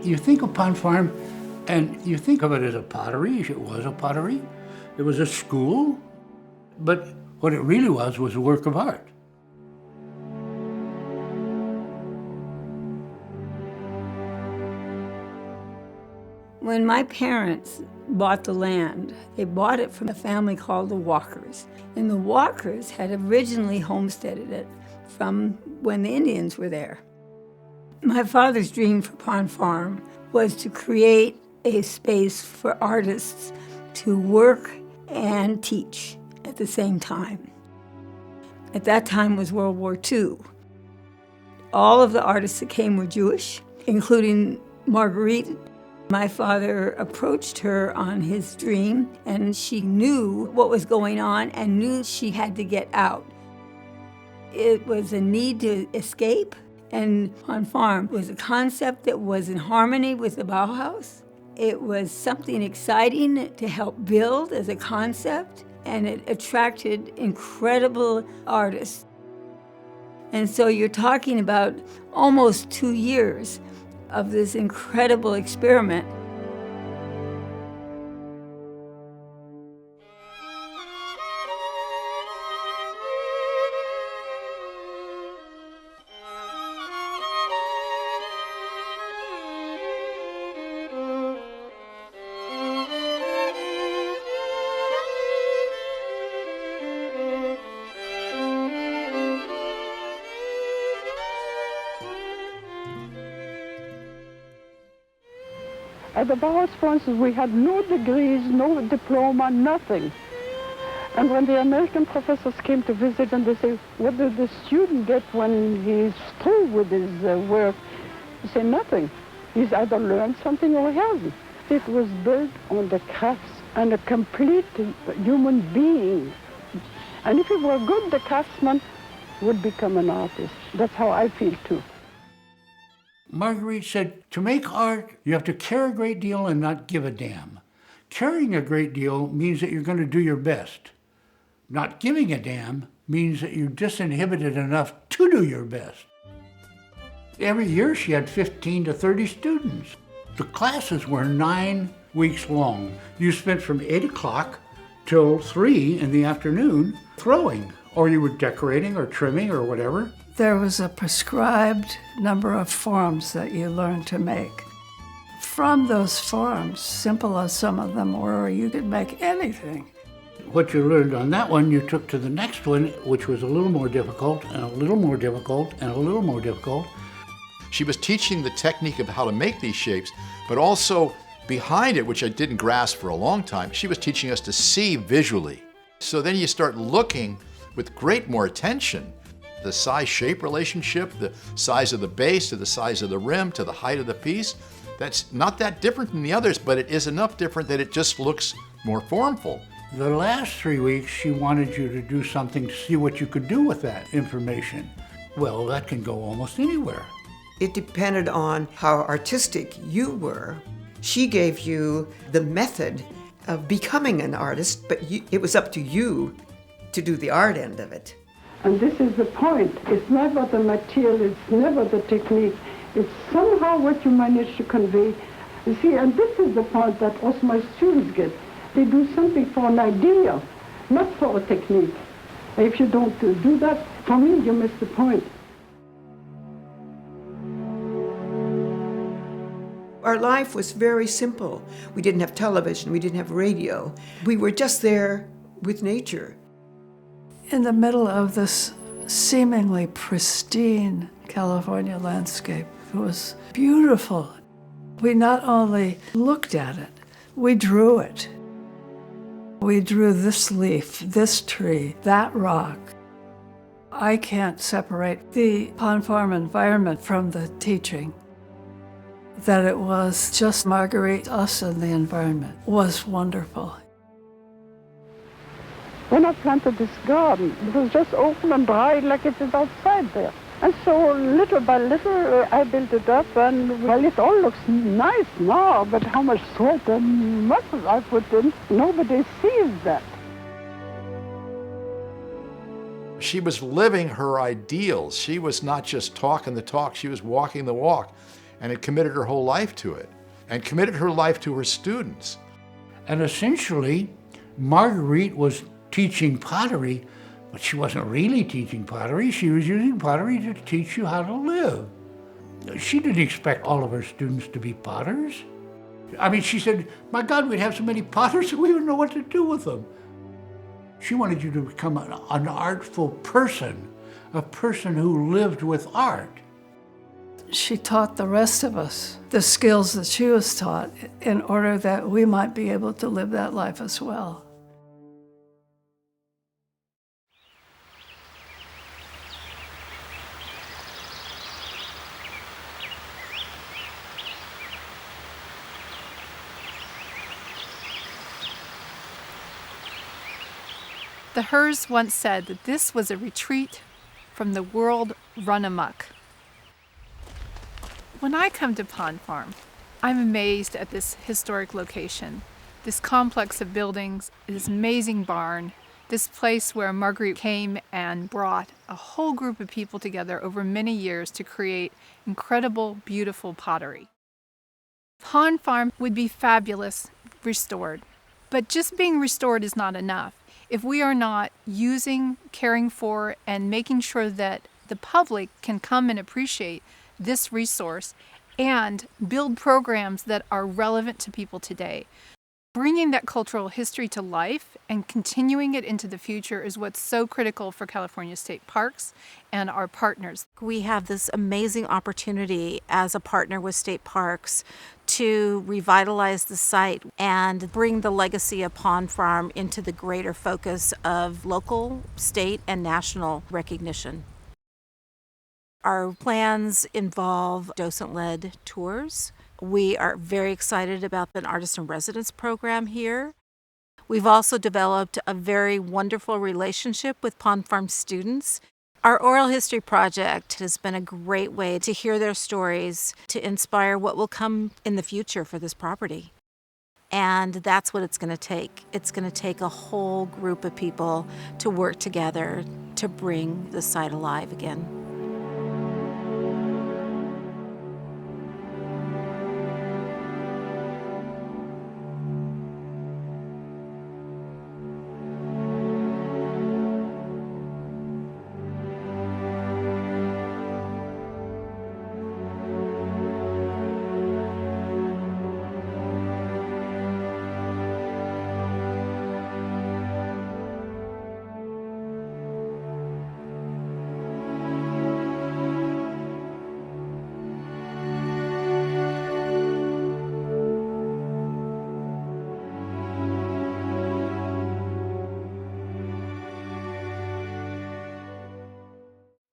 You think of Pond Farm, and you think of it as a pottery. It was a pottery. It was a school. But what it really was a work of art. When my parents bought the land, they bought it from a family called the Walkers. And the Walkers had originally homesteaded it from when the Indians were there. My father's dream for Pond Farm was to create a space for artists to work and teach at the same time. At that time was World War II. All of the artists that came were Jewish, including Marguerite. My father approached her on his dream, and she knew what was going on and knew she had to get out. It was a need to escape, and Pond Farm was a concept that was in harmony with the Bauhaus. It was something exciting to help build as a concept, and it attracted incredible artists. And so you're talking about almost 2 years of this incredible experiment. At the Bauhaus, for instance, we had no degrees, no diploma, nothing. And when the American professors came to visit and they say, what does the student get when he's through with his work? He said, nothing. He's either learned something or he hasn't. It was built on the crafts and a complete human being. And if he were good, the craftsman would become an artist. That's how I feel too. Marguerite said, to make art, you have to care a great deal and not give a damn. Caring a great deal means that you're going to do your best. Not giving a damn means that you're disinhibited enough to do your best. Every year she had 15 to 30 students. The classes were 9 weeks long. You spent from 8 o'clock till 3 in the afternoon throwing, or you were decorating or trimming or whatever. There was a prescribed number of forms that you learned to make. From those forms, simple as some of them were, you could make anything. What you learned on that one, you took to the next one, which was a little more difficult, and a little more difficult, and a little more difficult. She was teaching the technique of how to make these shapes, but also behind it, which I didn't grasp for a long time, she was teaching us to see visually. So then you start looking with great more attention. The size-shape relationship, the size of the base to the size of the rim to the height of the piece, that's not that different than the others, but it is enough different that it just looks more formful. The last 3 weeks, she wanted you to do something to see what you could do with that information. Well, that can go almost anywhere. It depended on how artistic you were. She gave you the method of becoming an artist, but it was up to you to do the art end of it. And this is the point. It's never the material, it's never the technique. It's somehow what you manage to convey. You see, and this is the point that also my students get. They do something for an idea, not for a technique. If you don't do that, for me, you miss the point. Our life was very simple. We didn't have television, we didn't have radio. We were just there with nature. In the middle of this seemingly pristine California landscape, it was beautiful. We not only looked at it, we drew it. We drew this leaf, this tree, that rock. I can't separate the Pond Farm environment from the teaching. That it was just Marguerite, us, and the environment was wonderful. When I planted this garden, it was just open and dry like it is outside there. And so little by little I built it up, and well, it all looks nice now, but how much sweat and muscle I put in, nobody sees that. She was living her ideals. She was not just talking the talk, she was walking the walk. and had committed her whole life to it, and committed her life to her students. And essentially, Marguerite was teaching pottery, but she wasn't really teaching pottery. She was using pottery to teach you how to live. She didn't expect all of her students to be potters. I mean, she said, my God, we'd have so many potters that we wouldn't know what to do with them. She wanted you to become an artful person, a person who lived with art. She taught the rest of us the skills that she was taught in order that we might be able to live that life as well. The Hers once said that this was a retreat from the world run amok. When I come to Pond Farm, I'm amazed at this historic location, this complex of buildings, this amazing barn, this place where Marguerite came and brought a whole group of people together over many years to create incredible, beautiful pottery. Pond Farm would be fabulous restored, but just being restored is not enough if we are not using, caring for, and making sure that the public can come and appreciate this resource and build programs that are relevant to people today. Bringing that cultural history to life and continuing it into the future is what's so critical for California State Parks and our partners. We have this amazing opportunity as a partner with state parks to revitalize the site and bring the legacy of Pond Farm into the greater focus of local, state, and national recognition. Our plans involve docent-led tours. We are very excited about an artist in residence program here. We've also developed a very wonderful relationship with Pond Farm students. Our oral history project has been a great way to hear their stories, to inspire what will come in the future for this property. And that's what it's going to take. It's going to take a whole group of people to work together to bring the site alive again.